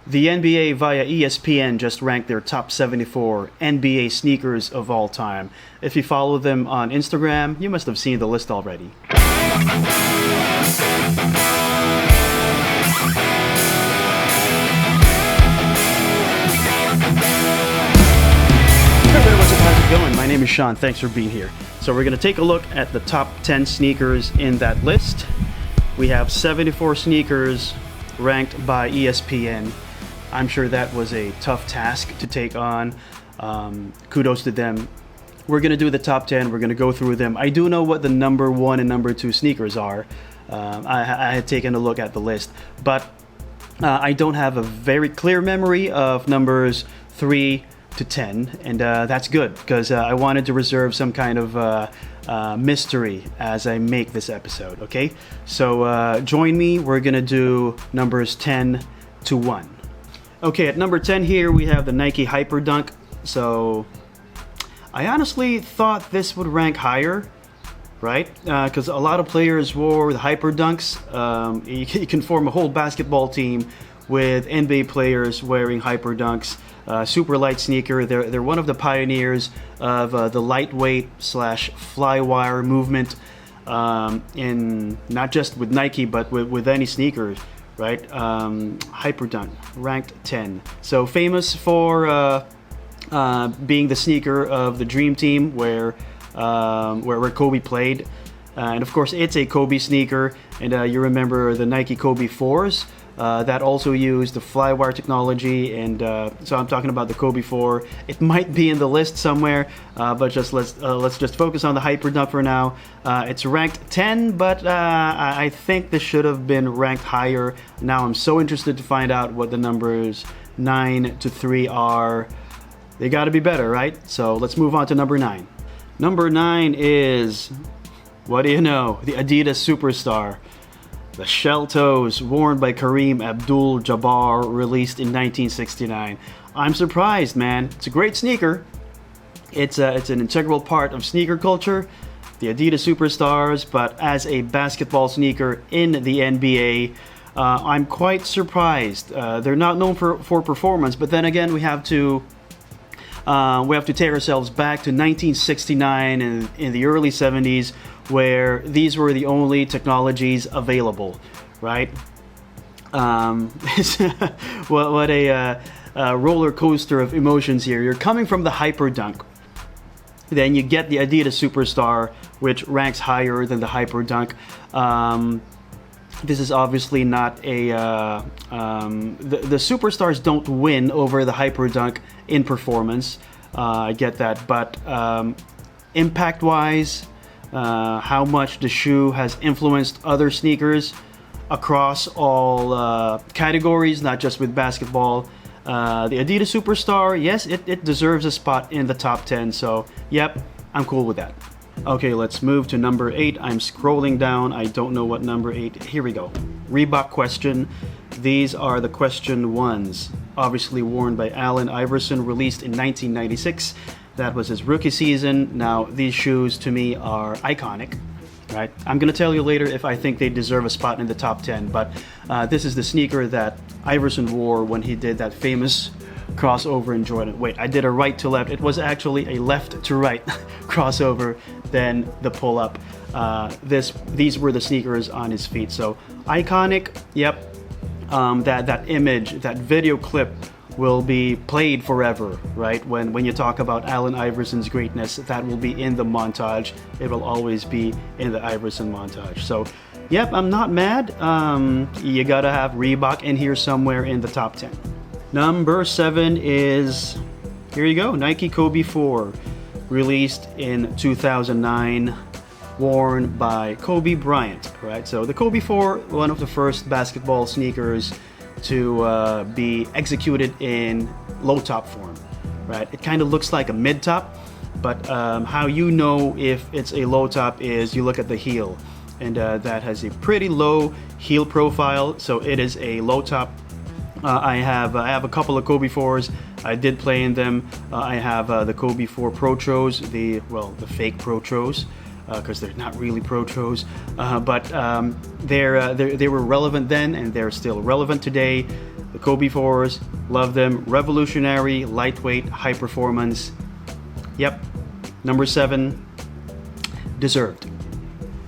The NBA via ESPN just ranked their top 74 NBA sneakers of all time. If you follow them on Instagram, you must have seen the list already. How's it going? My name is Sean. Thanks for being here. So we're going to take a look at the top 10 sneakers in that list. We have 74 sneakers ranked by ESPN. I'm sure that was a tough task to take on. Kudos to them. We're going to do the top 10. We're going to go through them. I do know what the number 1 and number 2 sneakers are. I had taken a look at the list, but I don't have a very clear memory of numbers 3 to 10, and that's good because I wanted to reserve some kind of mystery as I make this episode. Okay, so join me. We're gonna do numbers 10 to 1. Okay, at number 10 here we have the Nike Hyperdunk. So I honestly thought this would rank higher, right? Because a lot of players wore the Hyperdunks. You can form a whole basketball team with NBA players wearing Hyperdunks. Super light sneaker. They're one of the pioneers of the lightweight / flywire movement in not just with Nike but with any sneakers, right? Hyperdunk ranked 10. So famous for being the sneaker of the Dream Team where Kobe played, and of course it's a Kobe sneaker. And you remember the Nike Kobe 4s. That also used the flywire technology, and so I'm talking about the Kobe 4. It might be in the list somewhere, but let's just focus on the Hyperdunk for now. It's ranked 10, but I think this should have been ranked higher. Now I'm so interested to find out what the numbers 9 to 3 are. They got to be better, right? So let's move on to number 9. Number 9 is, what do you know? The Adidas Superstar. The shell toes worn by Kareem Abdul-Jabbar, released in 1969. I'm surprised, man. It's a great sneaker. It's an integral part of sneaker culture, the Adidas Superstars, but as a basketball sneaker in the NBA, I'm quite surprised. They're not known for performance, but then again, we have to take ourselves back to 1969 and in the early 70s, where these were the only technologies available, right? What a roller coaster of emotions here. You're coming from the Hyperdunk, then you get the Adidas Superstar, which ranks higher than the Hyperdunk. This is obviously not a the Superstars don't win over the Hyperdunk in performance. I get that, but impact-wise, how much the shoe has influenced other sneakers across all categories, not just with basketball. The Adidas Superstar, yes, it deserves a spot in the top 10, so yep, I'm cool with that. Okay, let's move to number 8. I'm scrolling down. I don't know what number 8. Here we go. Reebok Question. These are the Question 1s, obviously worn by Allen Iverson, released in 1996. That was his rookie season. Now, these shoes to me are iconic, right? I'm going to tell you later if I think they deserve a spot in the top 10, but this is the sneaker that Iverson wore when he did that famous crossover in Jordan. Wait, I did a right to left. It was actually a left to right crossover, then the pull up. These were the sneakers on his feet. So iconic, yep. That image, that video clip will be played forever, right? When you talk about Allen Iverson's greatness, that will be in the montage. It will always be in the Iverson montage. So, yep, I'm not mad. You gotta have Reebok in here somewhere in the top 10. Number 7 is, here you go, Nike Kobe 4, released in 2009, worn by Kobe Bryant, right? So the Kobe 4, one of the first basketball sneakers to be executed in low top form, right? It kind of looks like a mid top, but how you know if it's a low top is you look at the heel, and that has a pretty low heel profile, so it is a low top. I have a couple of Kobe 4s. I did play in them. I have the Kobe 4 Protros, the fake Protros, because they're not really Protros, but they were relevant then, and they're still relevant today. The Kobe 4s, love them. Revolutionary, lightweight, high performance. Yep. Number 7, deserved.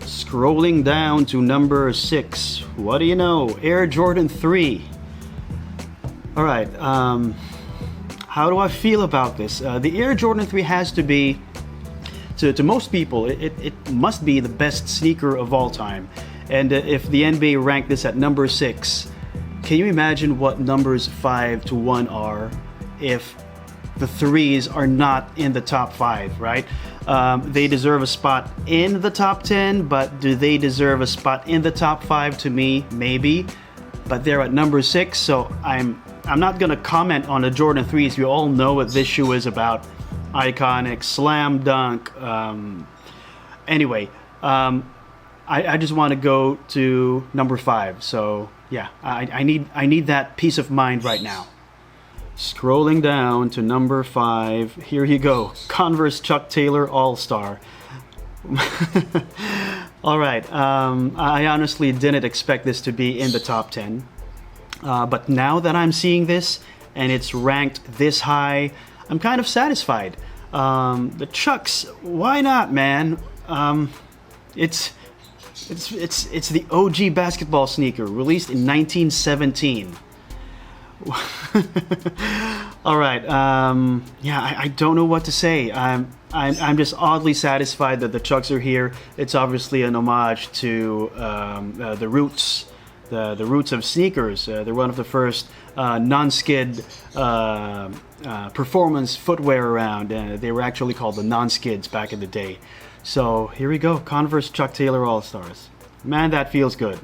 Scrolling down to number 6. What do you know? Air Jordan 3. All right. How do I feel about this? The Air Jordan 3 has to be, to most people, it must be the best sneaker of all time. And if the NBA ranked this at number 6, can you imagine what numbers 5 to 1 are if the 3s are not in the top 5, right? They deserve a spot in the top 10, but do they deserve a spot in the top 5? To me, maybe. But they're at number 6, so I'm not gonna comment on the Jordan 3s. You all know what this shoe is about. Iconic, slam dunk. Anyway, I just want to go to number 5. So yeah, I need that peace of mind right now. Scrolling down to number 5. Here you go. Converse Chuck Taylor All-Star. All right. I honestly didn't expect this to be in the top 10. But now that I'm seeing this and it's ranked this high, I'm kind of satisfied. The Chucks, why not, man? It's the OG basketball sneaker, released in 1917. All right. Yeah, I don't know what to say. I'm just oddly satisfied that the Chucks are here. It's obviously an homage to the roots. The roots of sneakers. They're one of the first non-skid performance footwear around. They were actually called the non-skids back in the day. So here we go, Converse Chuck Taylor All-Stars. Man, that feels good.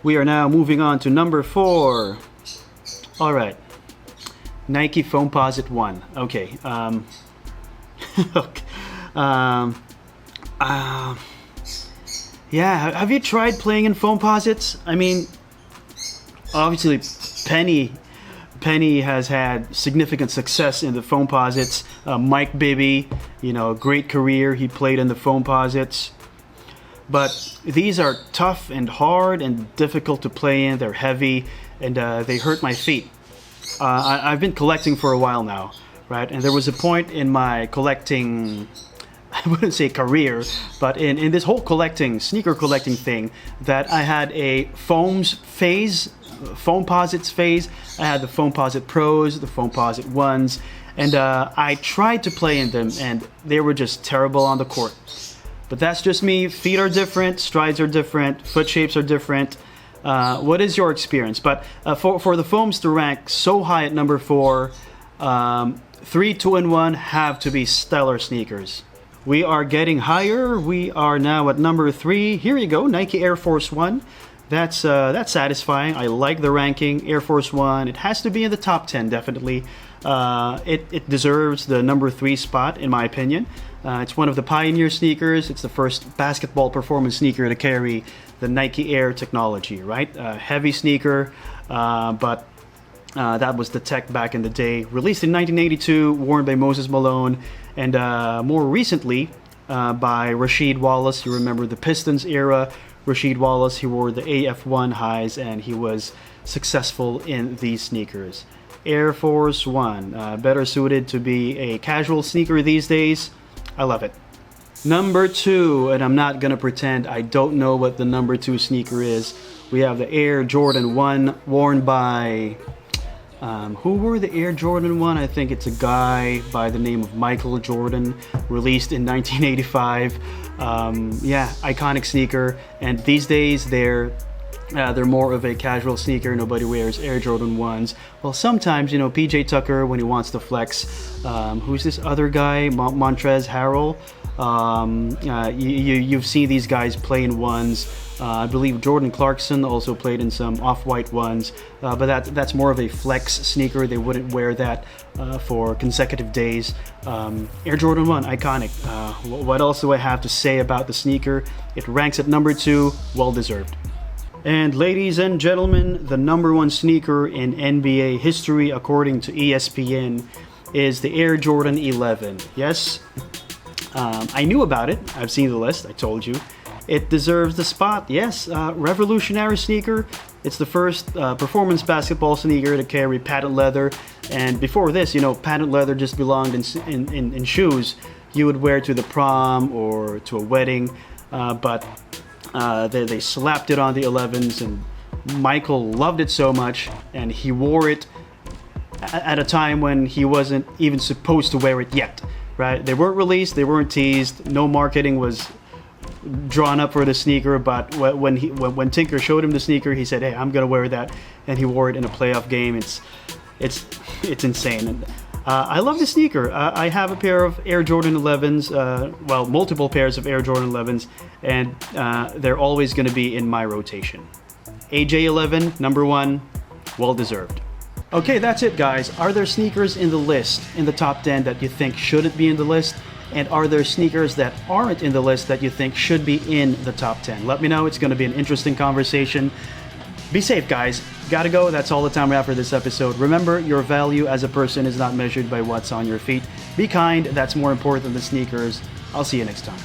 We are now moving on to number 4. All right, Nike Foamposite 1. Okay. Yeah, have you tried playing in Foamposites? I mean, obviously, Penny has had significant success in the Foamposites. Mike Bibby, great career. He played in the Foamposites. But these are tough and hard and difficult to play in. They're heavy and they hurt my feet. I've been collecting for a while now, right? And there was a point in my collecting, I wouldn't say career, but in this whole sneaker collecting thing, that I had a Foamposites phase. I had the Foamposite Pros, the Foamposite 1s, and I tried to play in them, and they were just terrible on the court. But that's just me. Feet are different, strides are different, foot shapes are different. What is your experience? But for the foams to rank so high at number 4, 3, 2, and 1 have to be stellar sneakers. We are getting higher. We are now at number 3. Here you go, Nike Air Force 1. That's satisfying. I like the ranking. Air Force 1. It has to be in the top 10, definitely. It deserves the number 3 spot, in my opinion. It's one of the pioneer sneakers. It's the first basketball performance sneaker to carry the Nike Air technology, right? Heavy sneaker, but that was the tech back in the day. Released in 1982, worn by Moses Malone, and more recently by Rasheed Wallace. You remember the Pistons era. Rasheed Wallace, he wore the AF1 highs, and he was successful in these sneakers. Air Force 1, better suited to be a casual sneaker these days. I love it. Number 2, and I'm not gonna pretend I don't know what the number 2 sneaker is. We have the Air Jordan 1, worn by, who wore the Air Jordan 1? I think it's a guy by the name of Michael Jordan, released in 1985. Yeah, iconic sneaker, and these days they're more of a casual sneaker. Nobody wears Air Jordan 1s. Well, sometimes, PJ Tucker, when he wants to flex. Who's this other guy? Montrezl Harrell. You've seen these guys play in 1s. I believe Jordan Clarkson also played in some off-white 1s. But that's more of a flex sneaker. They wouldn't wear that for consecutive days. Air Jordan 1, iconic. What else do I have to say about the sneaker? It ranks at number 2, well-deserved. And ladies and gentlemen, the number 1 sneaker in NBA history, according to ESPN, is the Air Jordan 11. Yes, I knew about it. I've seen the list. I told you. It deserves the spot. Yes, revolutionary sneaker. It's the first performance basketball sneaker to carry patent leather. And before this, you know, patent leather just belonged in shoes you would wear to the prom or to a wedding. But they slapped it on the 11s, and Michael loved it so much, and he wore it at a time when he wasn't even supposed to wear it yet, right? They weren't released, they weren't teased, no marketing was drawn up for the sneaker, but when Tinker showed him the sneaker, he said, hey, I'm gonna wear that, and he wore it in a playoff game. It's insane. And, I love the sneaker. I have a pair of Air Jordan 11s, well, multiple pairs of Air Jordan 11s, and they're always gonna be in my rotation. AJ11, number 1, well deserved. Okay, that's it, guys. Are there sneakers in the list, in the top 10, that you think shouldn't be in the list? And are there sneakers that aren't in the list that you think should be in the top 10? Let me know. It's going to be an interesting conversation. Be safe, guys. Gotta go. That's all the time we have for this episode. Remember, your value as a person is not measured by what's on your feet. Be kind. That's more important than the sneakers. I'll see you next time.